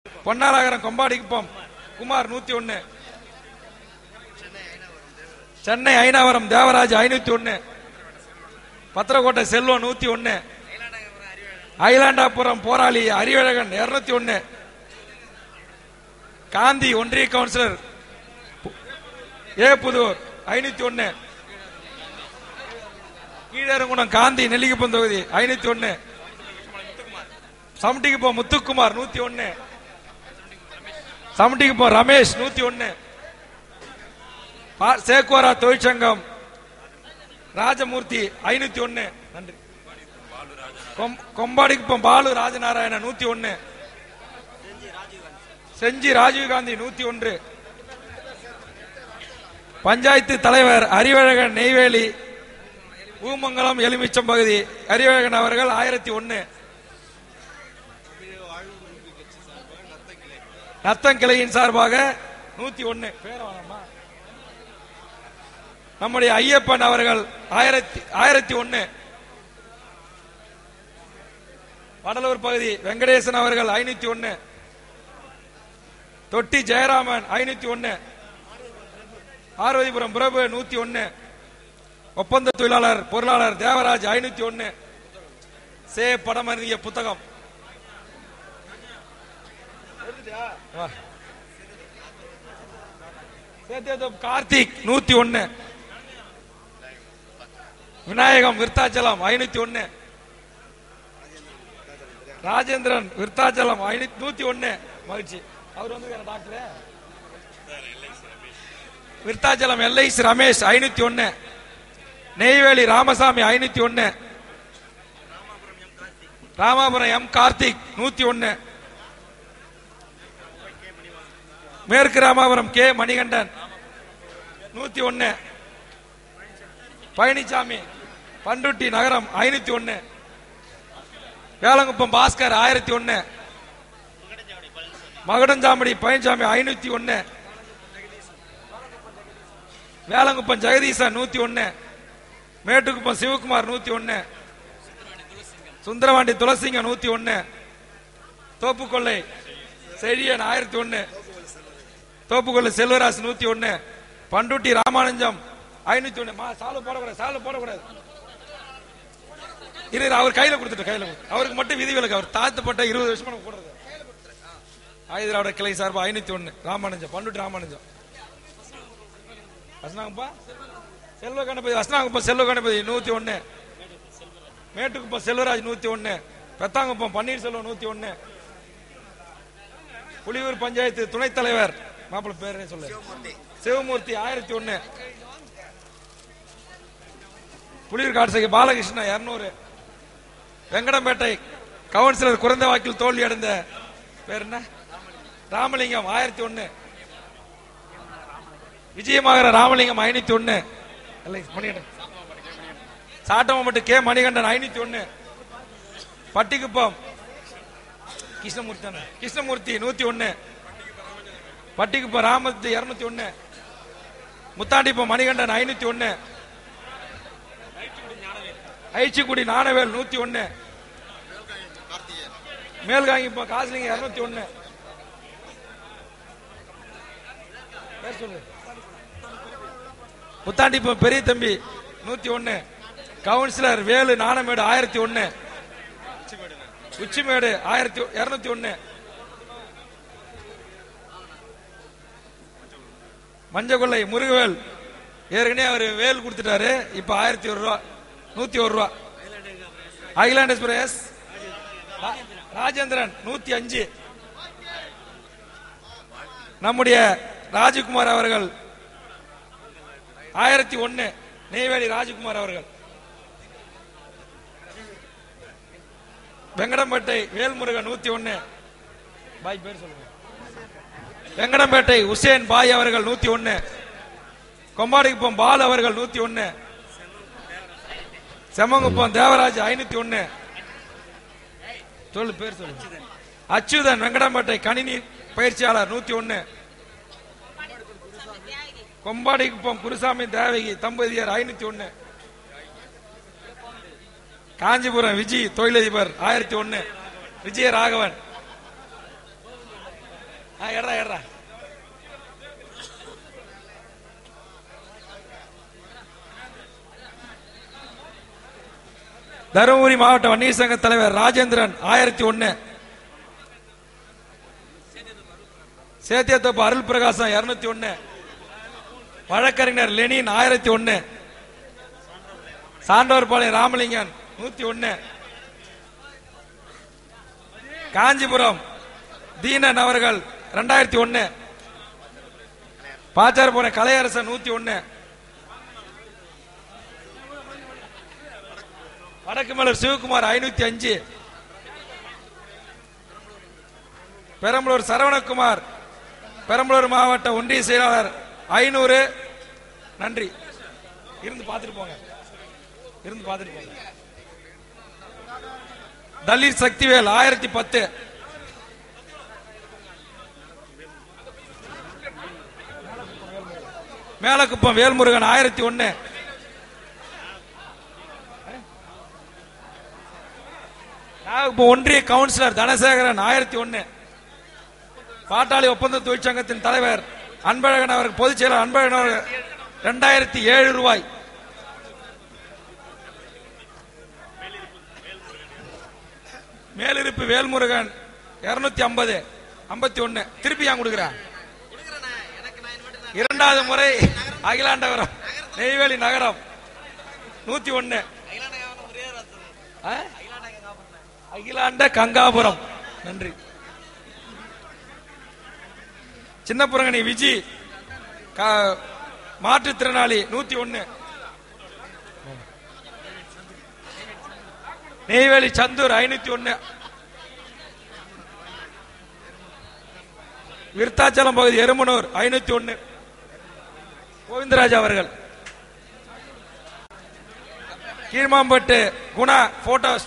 பொன்னாலாகரம் கொம்பாடிக்குப்பம் குமார் 101, சென்னை ஐனாவரம் தேவராஜ் 501, பத்திரக்கோட்டை செல்வம் 101, ஐலாண்டாபுரம் போராளி அறிவழகன் 201, காந்தி ஒன்றிய கவுன்சிலர் புதூர் 501, கீழரங்குணம் காந்தி நெல்லிக்குப்பம் தொகுதி 501, சமட்டிக்குப்பம் முத்துக்குமார் 101, சமட்டிக்குப்பம் ரமேஷ் 101, சேக்குவாரா தொழிற்சங்கம் ராஜமூர்த்தி 501, நன்றி. கொம்பாடிக்குப்பம் பாலு ராஜநாராயணன் 101, செஞ்சி ராஜீவ்காந்தி 101, பஞ்சாயத்து தலைவர் அறிவழகன் நெய்வேலி ஊமங்கலம் எலுமிச்சம் பகுதி அறிவழகன் அவர்கள் 1001, நத்தங்கிளையின் சார்பாக 101, நம்முடைய ஐயப்பன் அவர்கள் 1001, வடலூர் பகுதி வெங்கடேசன் அவர்கள் 501, தொட்டி ஜெயராமன் 501, பார்வதிபுரம் பிரபு 101, ஒப்பந்த தொழிலாளர் பொருளாளர் தேவராஜ் 501, சே படம் எழுதிய புத்தகம் கார்த்திக் 101, விநாயகம் விருத்தாச்சலம் 501, ராஜேந்திரன் விருத்தாச்சலம் 101, மகிழ்ச்சி. அவர் வந்து doctor Virudhachalam LIC Ramesh 501, Neyveli Ramasamy 501, Ramapuram M Karthik 101, மேற்கு ராமாபுரம் கே மணிகண்டன் 101, பழனிசாமி பண்டுட்டி நகரம் 501, வேலங்குப்பம் பாஸ்கர் 1001, மகுடஞ்சாமடி பழனிசாமி 501, வேலங்குப்பம் ஜெகதீசன் 101, மேட்டுக்குப்பம் சிவகுமார் 101, சுந்தரவாண்டி துளசிங்க 101, தோப்புக்கொள்ளை செழியன் 1001, தோப்புக்கொள்ளை செல்வராஜ் 101, பண்டுட்டி ராமானுஜம் 501. சாலு போடக்கூடாது இரு, அவர் கையில கொடுத்துட்டு அவருக்கு மட்டும் விதிவிலக்கு. அவர் தாழ்த்தப்பட்ட 20 வருஷமா போடுறது. ஆயுதராவிட கிளை சார்பா 501, ராமானுஜம் பண்டுட்டி ராமானுஜம். செல்வ கணபதி அஸ்னாங்குப்பம் செல்வ கணபதி 101, மேட்டுக்குப்பம் செல்வராஜ் 101, பெத்தாங்குப்பம் பன்னீர்செல்வம் 101, புலியூர் பஞ்சாயத்து துணைத் தலைவர் மாப்பிள்ள பேரே சொல்ல சிவமூர்த்தி 1001, புலியூர் காட்சகை பாலகிருஷ்ணன் 200, வெங்கடம்பேட்டை கவுன்சிலர் குறைந்த வாக்கில் தோல்வி அடைந்த பேர் என்ன ராமலிங்கம் 1001, விஜயமாகர ராமலிங்கம் 501, சாட்டமம்பட்டு கே மணிகண்டன் 501, பட்டிக்குப்பம் கிருஷ்ணமூர்த்தி 101, பட்டிக்குப்பம் ராமத்தி 201, முத்தாண்டிப்பம் மணிகண்டன் 501, ஐச்சிக்குடி ஞானவேல் 101, மேல்காங்கிப்பம் காசிலிங்க 201, முத்தாண்டிப்பம் பெரிய தம்பி 101, கவுன்சிலர் வேலு நாணமேடு 1001, உச்சிமேடு 201, மஞ்சகொள்ளை முருகவேல் ஏற்கனவே அவர் வேல் கொடுத்துட்டாரு. இப்ப 1001 ரூபா 101 ரூபா. ஐலாண்ட் எக்ஸ்பிரஸ் ராஜேந்திரன் 105, நம்முடைய ராஜகுமார் அவர்கள் 1001, நெய்வேலி ராஜகுமார் அவர்கள். வெங்கடம்பேட்டை வேல்முருகன் 101, பாய் பேர் சொல்லுங்க. வெங்கடம்பேட்டை உசேன் பாய் அவர்கள் 101, கொம்பாடிக்குப்பம் பால் அவர்கள் 101, செம்மங்குப்பம் தேவராஜ் 501, சொல்லு பேர் சொல்லு. அச்சுதன் வெங்கடம்பேட்டை கணினி பயிற்சியாளர் 101, கொம்பாடிக்குப்பம் குருசாமி தேவகி தம்பதியர் 501, காஞ்சிபுரம் விஜய் தொழிலதிபர் 1001, விஜய ராகவன், எட்ரா எட்ரா. தருமபுரி மாவட்ட வன்னியர் சங்க தலைவர் ராஜேந்திரன் 1001. சேத்தியத்தோப்பு அருள் பிரகாசம் 201. வழக்கறிஞர் லெனின் 1001. சான்றோர்பாளையம் ராமலிங்கன் 101. காஞ்சிபுரம் தீனன் அவர்கள் 2001. பாச்சாரபுரம் கலையரசன் 101. வடக்குமலர் சிவகுமார் 505. பெரம்பலூர் சரவணகுமார் பெரம்பலூர் மாவட்ட ஒன்றிய செயலாளர் 500. நன்றி. இருந்து பார்த்துட்டு போங்க. தலித் சக்திவேல் 1010. மேலக்குப்பம் வேல்முருகன் 1001. ஒன்றிய கவுன்சிலர் தனசேகரன் 1001. பாட்டாளி ஒப்பந்த தொழிற்சங்கத்தின் தலைவர் அன்பழகன் அவர்கள் பொதுச் செயலர் அன்பழகன் அவர்கள் 2007 ரூபாய். மேலிருப்பு வேல்முருகன் 250. 51. திருப்பி ஏன் கொடுக்கிறேன்? இரண்டாவது முறை அகிலாண்டவரம் நெய்வேலி நகரம் 101. அகிலாண்ட கங்காபுரம். நன்றி. சின்னப்புறங்கனி விஜி மாற்றுத்திறனாளி 101. நெய்வேலி சந்தூர் 501. விருத்தாச்சலம் பகுதி எருமனூர் 501. கோவிந்தராஜ் அவர்கள். கீழ்மாம்பட்டு குணா போட்டோஸ்